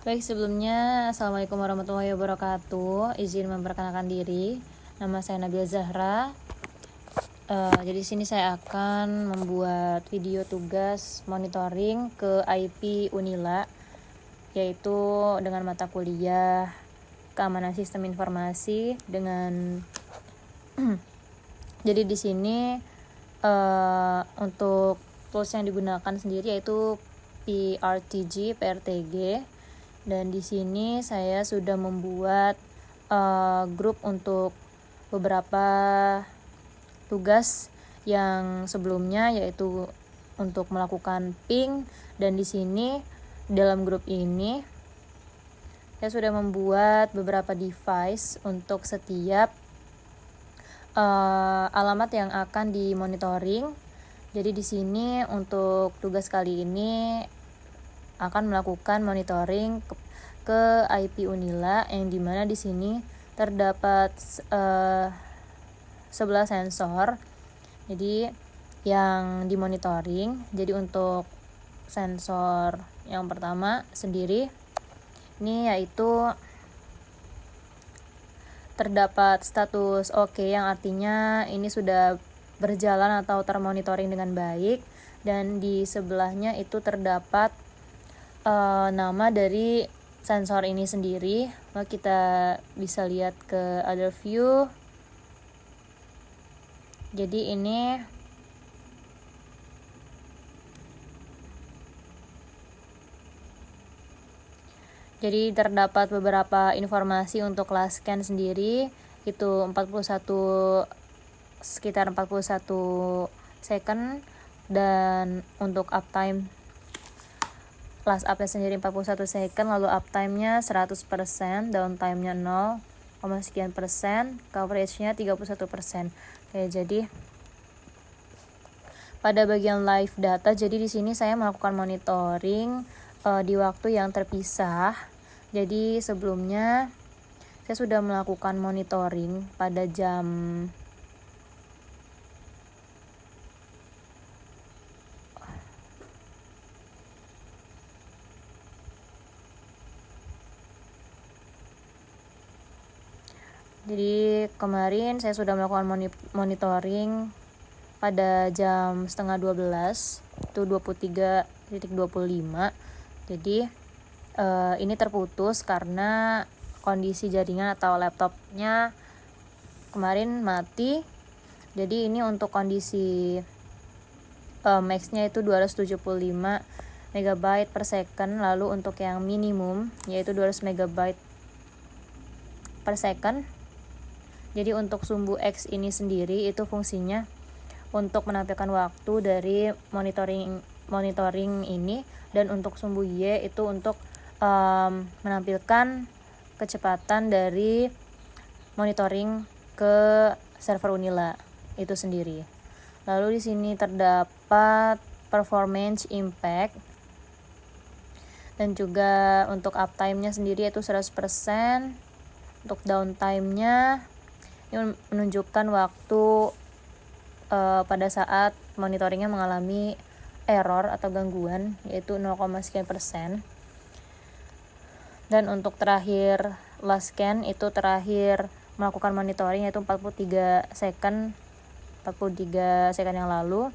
Baik, sebelumnya Assalamualaikum warahmatullahi wabarakatuh. Izin memperkenalkan diri. Nama saya Nabila Zahra. Jadi di sini saya akan membuat video tugas monitoring ke IP Unila, yaitu dengan mata kuliah Keamanan Sistem Informasi dengan jadi di sini untuk tools yang digunakan sendiri yaitu PRTG. Dan di sini saya sudah membuat grup untuk beberapa tugas yang sebelumnya, yaitu untuk melakukan ping. Dan di sini dalam grup ini saya sudah membuat beberapa device untuk setiap alamat yang akan dimonitoring. Jadi di sini untuk tugas kali ini akan melakukan monitoring ke IP Unila, yang dimana di sini terdapat 11 sensor. Jadi yang dimonitoring, jadi untuk sensor yang pertama sendiri ini yaitu terdapat status oke, yang artinya ini sudah berjalan atau termonitoring dengan baik. Dan di sebelahnya itu terdapat nama dari sensor ini sendiri. Lalu kita bisa lihat ke other view. Jadi terdapat beberapa informasi untuk last scan sendiri, itu sekitar 41 second, dan untuk uptime last update sendiri 41 second, lalu uptime-nya 100%, downtime-nya 0, sekian persen, coverage-nya 31%. Oke, jadi pada bagian live data, jadi di sini saya melakukan monitoring di waktu yang terpisah. Jadi sebelumnya saya sudah melakukan monitoring pada jam Jadi kemarin saya sudah melakukan monitoring pada jam 11:30, itu 23.25. Jadi ini terputus karena kondisi jaringan atau laptopnya kemarin mati. Jadi ini untuk kondisi max-nya itu 275 MB per second. Lalu untuk yang minimum yaitu 200 MB per second. Jadi untuk sumbu X ini sendiri itu fungsinya untuk menampilkan waktu dari monitoring ini, dan untuk sumbu Y itu untuk menampilkan kecepatan dari monitoring ke server Unila itu sendiri. Lalu di sini terdapat performance impact, dan juga untuk uptime-nya sendiri itu 100%. Untuk downtime-nya ini menunjukkan waktu pada saat monitoringnya mengalami error atau gangguan, yaitu 0, sekian persen. Dan untuk terakhir last scan itu terakhir melakukan monitoring yaitu 43 second yang lalu.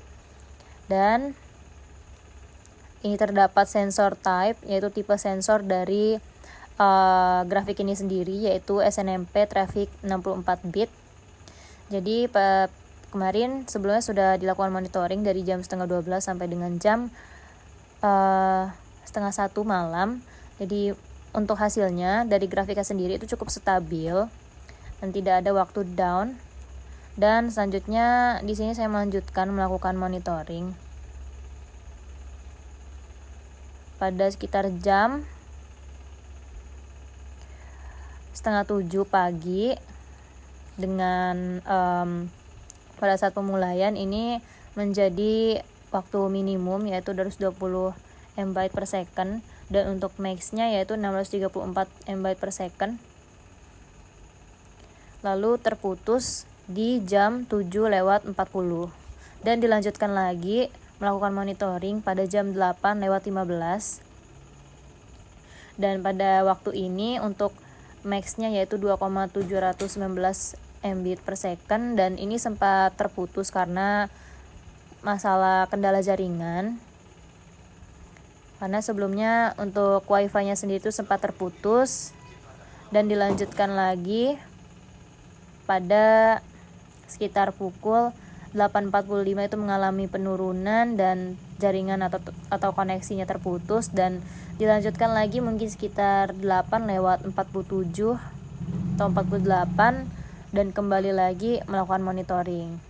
Dan ini terdapat sensor type, yaitu tipe sensor dari grafik ini sendiri, yaitu SNMP Traffic 64 bit. Jadi kemarin sebelumnya sudah dilakukan monitoring dari jam 11:30 sampai dengan jam 12:30 malam. Jadi untuk hasilnya dari grafiknya sendiri itu cukup stabil dan tidak ada waktu down. Dan selanjutnya di sini saya melanjutkan melakukan monitoring pada sekitar jam 6:30 pagi, dengan pada saat pemulaian ini menjadi waktu minimum yaitu 220 MB per second, dan untuk max-nya yaitu 634 MB per second. Lalu terputus di jam 7:40 dan dilanjutkan lagi melakukan monitoring pada jam 8:15. Dan pada waktu ini untuk max-nya yaitu 2,719 Mbit per second, dan ini sempat terputus karena masalah kendala jaringan. Karena sebelumnya untuk wifi-nya sendiri itu sempat terputus dan dilanjutkan lagi pada sekitar pukul 8.45 itu mengalami penurunan dan jaringan atau koneksinya terputus, dan dilanjutkan lagi mungkin sekitar 8:47 atau 48 dan kembali lagi melakukan monitoring.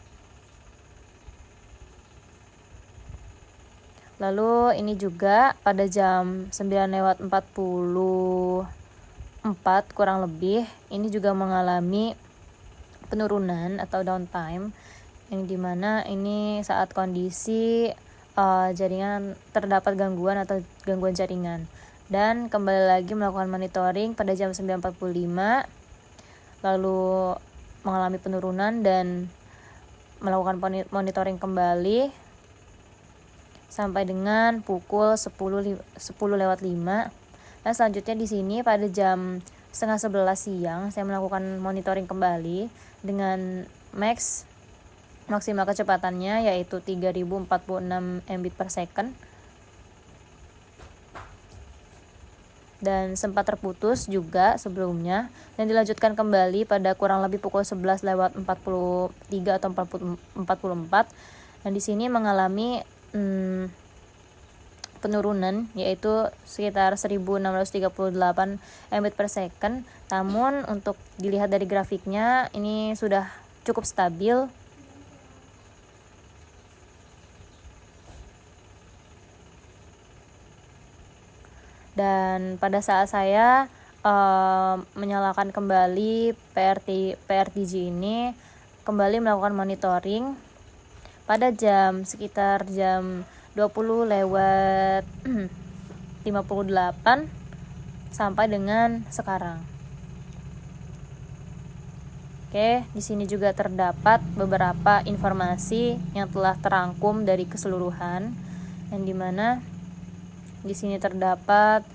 Lalu ini juga pada jam 9:44 kurang lebih ini juga mengalami penurunan atau downtime, yang dimana ini saat kondisi jaringan terdapat gangguan jaringan, dan kembali lagi melakukan monitoring pada jam 9.45 lalu mengalami penurunan dan melakukan monitoring kembali sampai dengan pukul 10:05. Nah, selanjutnya di sini pada jam 10:30 siang saya melakukan monitoring kembali dengan maksimal kecepatannya yaitu 3046 Mbit per second, dan sempat terputus juga sebelumnya dan dilanjutkan kembali pada kurang lebih pukul 11:43 atau 44, dan di sini mengalami penurunan yaitu sekitar 1638 Mbit per second. Namun untuk dilihat dari grafiknya ini sudah cukup stabil. Dan pada saat saya menyalakan kembali PRTG ini, kembali melakukan monitoring pada sekitar jam 20:58 sampai dengan sekarang. Oke, di sini juga terdapat beberapa informasi yang telah terangkum dari keseluruhan, yang dimana di sini terdapat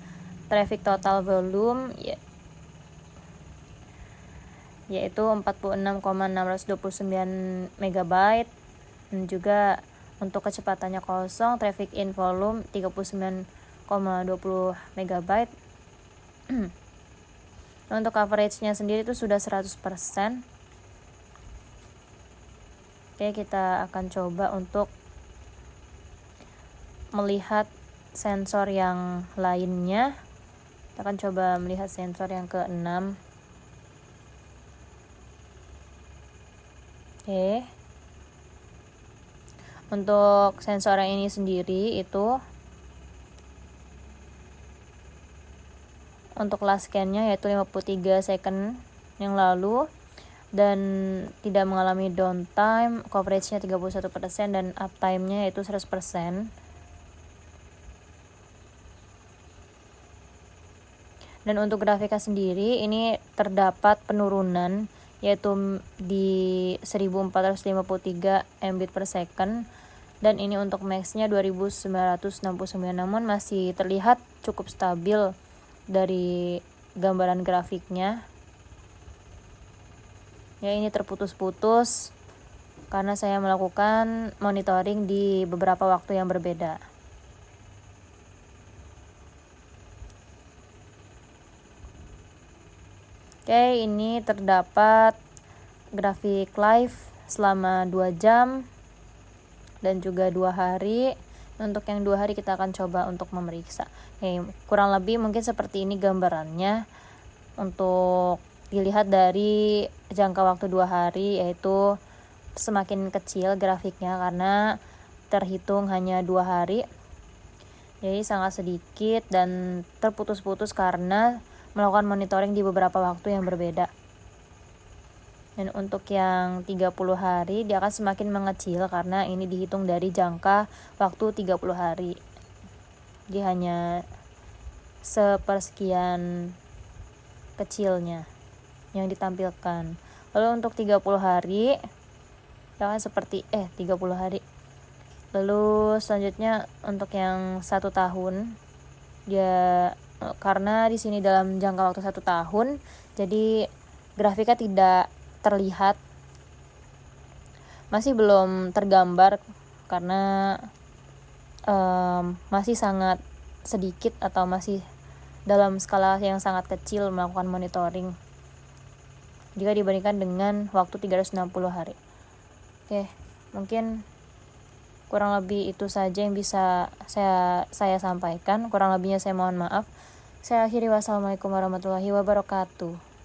traffic total volume yaitu 46,629 MB, dan juga untuk kecepatannya kosong traffic in volume 39,20 MB. Untuk coveragenya sendiri itu sudah 100%. Oke, kita akan coba untuk melihat sensor yang lainnya. Kita akan coba melihat sensor yang ke-6. Oke. Untuk sensor yang ini sendiri itu untuk last scan-nya yaitu 53 second yang lalu dan tidak mengalami downtime, coverage-nya 31% dan uptime-nya yaitu 100%. Dan untuk grafika sendiri ini terdapat penurunan yaitu di 1453 Mbit per second, dan ini untuk max-nya 2969, namun masih terlihat cukup stabil dari gambaran grafiknya. Ya, ini terputus-putus karena saya melakukan monitoring di beberapa waktu yang berbeda. Oke, ini terdapat grafik live selama 2 jam dan juga 2 hari. Untuk yang 2 hari kita akan coba untuk memeriksa. Kurang lebih mungkin seperti ini gambarannya. Untuk dilihat dari jangka waktu 2 hari, yaitu semakin kecil grafiknya karena terhitung hanya 2 hari. Jadi sangat sedikit dan terputus-putus karena melakukan monitoring di beberapa waktu yang berbeda. Dan untuk yang 30 hari dia akan semakin mengecil karena ini dihitung dari jangka waktu 30 hari. Jadi hanya sepersekian kecilnya yang ditampilkan. Lalu untuk 30 hari dia akan seperti 30 hari. Lalu selanjutnya untuk yang 1 tahun dia karena di sini dalam jangka waktu 1 tahun, jadi grafiknya tidak terlihat, masih belum tergambar karena masih sangat sedikit atau masih dalam skala yang sangat kecil melakukan monitoring jika dibandingkan dengan waktu 360 hari. Oke, mungkin kurang lebih itu saja yang bisa saya sampaikan. Kurang lebihnya saya mohon maaf. Saya akhiri, wassalamualaikum warahmatullahi wabarakatuh.